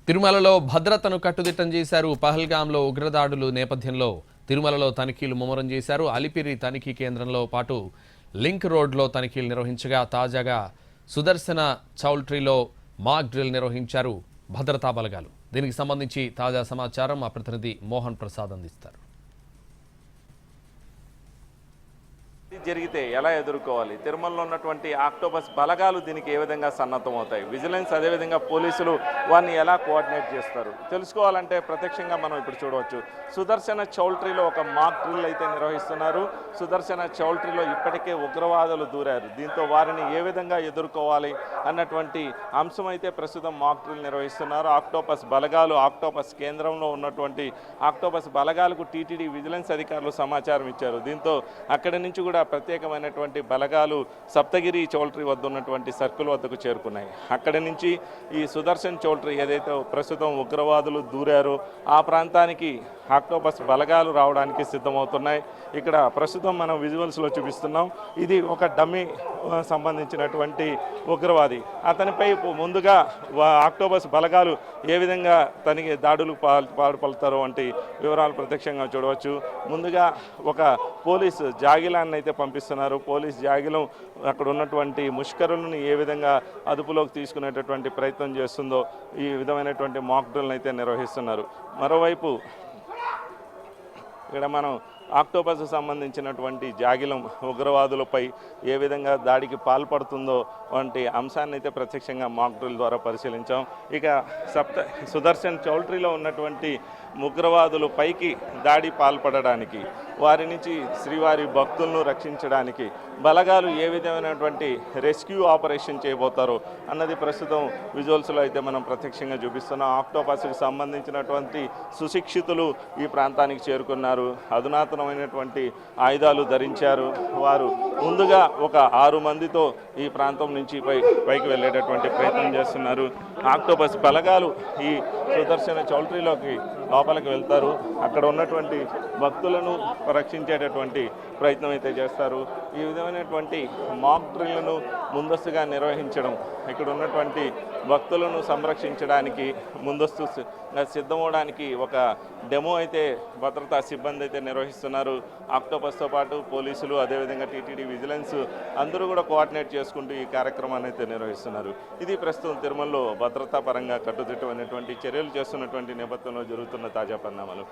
తిరుమలలో భద్రతను కట్టుదిట్టం చేశారు. పహల్గాంలో ఉగ్రదాడులు నేపథ్యంలో తిరుమలలో తనిఖీలు ముమ్మరం చేశారు. అలిపిరి తనిఖీ కేంద్రంలో పాటు లింక్ రోడ్లో తనిఖీలు నిర్వహించగా తాజాగా సుదర్శన చౌల్ట్రీలో మాక్ డ్రిల్ నిర్వహించారు భద్రతా బలగాలు. దీనికి సంబంధించి తాజా సమాచారం మా ప్రతినిధి మోహన్ ప్రసాద్ అందిస్తారు. జరిగితే ఎలా ఎదుర్కోవాలి, తిరుమలలో ఉన్నటువంటి ఆక్టోపస్ బలగాలు దీనికి ఏ విధంగా సన్నద్ధమవుతాయి, విజిలెన్స్ అదేవిధంగా పోలీసులు వారిని ఎలా కోఆర్డినేట్ చేస్తారు తెలుసుకోవాలంటే ప్రత్యక్షంగా మనం ఇప్పుడు చూడవచ్చు. సుదర్శన చౌల్ట్రీలో ఒక మాక్ డ్రిల్ అయితే నిర్వహిస్తున్నారు. సుదర్శన చౌల్ట్రీలో ఇప్పటికే ఉగ్రవాదులు దూరారు. దీంతో వారిని ఏ విధంగా ఎదుర్కోవాలి అన్నటువంటి అంశం అయితే ప్రస్తుతం మాక్ డ్రిల్ నిర్వహిస్తున్నారు. ఆక్టోపస్ బలగాలు, ఆక్టోపస్ కేంద్రంలో ఉన్నటువంటి ఆక్టోపస్ బలగాలకు టీటీడీ విజిలెన్స్ అధికారులు సమాచారం ఇచ్చారు. దీంతో అక్కడి నుంచి కూడా ప్రత్యేకమైనటువంటి బలగాలు సప్తగిరి చౌల్ట్రీ వద్ద ఉన్నటువంటి సర్కిల్ వద్దకు చేరుకున్నాయి. అక్కడి నుంచి ఈ సుదర్శన్ చౌల్ట్రీ ఏదైతే ప్రస్తుతం ఉగ్రవాదులు దూరారో ఆ ప్రాంతానికి ఆక్టోపస్ బలగాలు రావడానికి సిద్ధమవుతున్నాయి. ఇక్కడ ప్రస్తుతం మనం విజువల్స్లో చూపిస్తున్నాం. ఇది ఒక డమ్మీ సంబంధించినటువంటి ఉగ్రవాది. అతనిపై ముందుగా ఆక్టోపస్ బలగాలు ఏ విధంగా తనకి దాడులు పాల్పడతారో వంటి వివరాలు ప్రత్యక్షంగా చూడవచ్చు. ముందుగా ఒక పోలీస్ జాగిలాన్ని అయితే పంపిస్తున్నారు. పోలీస్ జాగిలం అక్కడ ఉన్నటువంటి ముష్కరులను ఏ విధంగా అదుపులోకి తీసుకునేటటువంటి ప్రయత్నం చేస్తుందో ఈ విధమైనటువంటి మాక్ డ్రిల్ని అయితే నిర్వహిస్తున్నారు. మరోవైపు ఇక్కడ మనం ఆక్టోపస్ సంబంధించినటువంటి జాగిలం ఉగ్రవాదులపై ఏ విధంగా దాడికి పాల్పడుతుందో వంటి అంశాన్ని అయితే ప్రత్యక్షంగా మాక్ డ్రిల్ ద్వారా పరిశీలించాం. ఇక సుదర్శన్ చౌల్ట్రీలో ఉన్నటువంటి ఉగ్రవాదులు పైకి దాడి పాల్పడడానికి, వారి నుంచి శ్రీవారి భక్తులను రక్షించడానికి బలగాలు ఏ విధమైనటువంటి రెస్క్యూ ఆపరేషన్ చేయబోతారో అన్నది ప్రస్తుతం విజువల్స్లో అయితే మనం ప్రత్యక్షంగా చూపిస్తున్నాం. ఆక్టోపస్కి సంబంధించినటువంటి సుశిక్షితులు ఈ ప్రాంతానికి చేరుకున్నారు. అధునాతనమైనటువంటి ఆయుధాలు ధరించారు. వారు ముందుగా ఒక 6 మందితో ఈ ప్రాంతం నుంచి పైకి వెళ్ళేటటువంటి ప్రయత్నం చేస్తున్నారు. ఆక్టోపస్ బలగాలు ఈ సుదర్శన చౌల్ట్రీలోకి లోపలికి వెళ్తారు. అక్కడ ఉన్నటువంటి భక్తులను రక్షించేటటువంటి ప్రయత్నం అయితే చేస్తారు. ఈ విధమైనటువంటి మాక్ డ్రిల్లను ముందస్తుగా నిర్వహించడం, ఇక్కడ ఉన్నటువంటి భక్తులను సంరక్షించడానికి ముందస్తు సిద్ధమవడానికి ఒక డెమో అయితే భద్రతా సిబ్బంది అయితే నిర్వహిస్తున్నారు. ఆక్టోపస్తో పాటు పోలీసులు అదేవిధంగా టీటీడీ విజిలెన్స్ అందరూ కూడా కోఆర్డినేట్ చేసుకుంటూ ఈ కార్యక్రమాన్ని అయితే నిర్వహిస్తున్నారు. ఇది ప్రస్తుతం తిరుమలలో భద్రతా పరంగా కట్టుదిట్టమైనటువంటి చర్యలు చేస్తున్నటువంటి నేపథ్యంలో జరుగుతున్న తాజా పరిణామాలు.